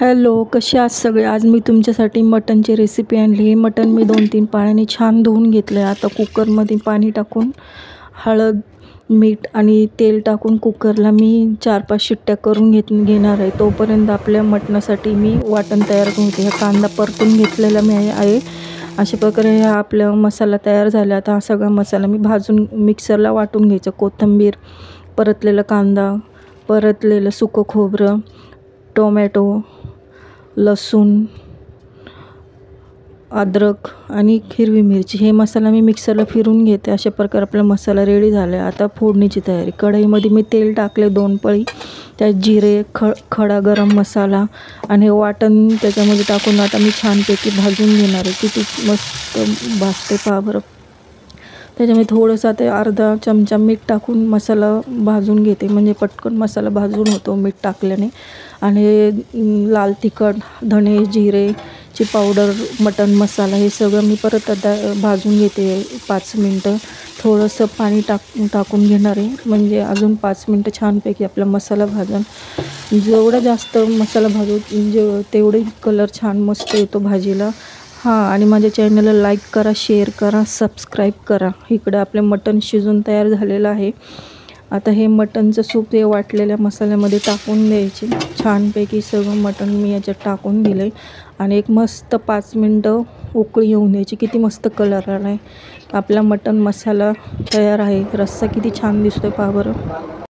Hello, कसे आहात सगळे? आज मी तुमच्यासाठी मटनची रेसिपी आणली आहे. मटन मी 2-3 पाण्याने छान धुवून घेतलं आहे. आता कुकरमध्ये पाणी टाकून हळद, मीठ आणि तेल टाकून कुकरला मी 4-5 शिट्ट्या करून घेणार आहे. तोपर्यंत आपल्या मटणासाठी मी वाटण तयार करते. हा कांदा परतून घेतलेला मी आहे. अशा प्रकारे हा आपला मसाला तयार झाला. आता हा सगळा मसाला मी भाजून मिक्सरला वाटून घ्यायचा. कोथिंबीर, परतलेला कांदा, परतलेलं सुकं खोबरं, टोमॅटो, लसूण, अद्रक आणि हिरवी मिरची हे मसाला मी मिक्सरला फिरून घेते. अशा प्रकारे आपला मसाला रेडी झाला आहे. आता फोडणीची तयारी. कढईमध्ये मी तेल टाकले 2 पळी. त्यात जिरे, खडा गरम मसाला आणि वाटण त्याच्यामध्ये टाकून आता मी छानपैकी भाजून घेणार आहे. किती मस्त भाजते पहा बरं. त्याच्यामध्ये थोडंसं आता अर्धा चमचा मीठ टाकून मसाला भाजून घेते, म्हणजे पटकन मसाला भाजून होतो मीठ टाकल्याने. आणि लाल तिखट, धणे, जिरेची पावडर, मटण मसाला हे सगळं मी परत आता भाजून घेते 5 मिनटं. थोडंसं पाणी टाकून घेणार आहे, म्हणजे अजून 5 मिनटं छानपैकी आपला मसाला भाजून. जेवढा जास्त मसाला भाजू तेवढे कलर छान मस्त येतो भाजीला. हां, आणि माझ्या चॅनलला लाईक करा, शेअर करा, सबस्क्राईब करा. इकडं आपलं मटण शिजून तयार झालेलं आहे. आता हे मटणचं सूप हे वाटलेल्या मसाल्यामध्ये टाकून द्यायचे. छानपैकी सगळं मटण मी याच्यात टाकून दिलं आहे आणि एक मस्त 5 मिनटं उकळी येऊन द्यायची. किती मस्त कलर आला आहे. आपला मटण मसाला तयार आहे. रस्सा किती छान दिसतो आहे पहा बरं.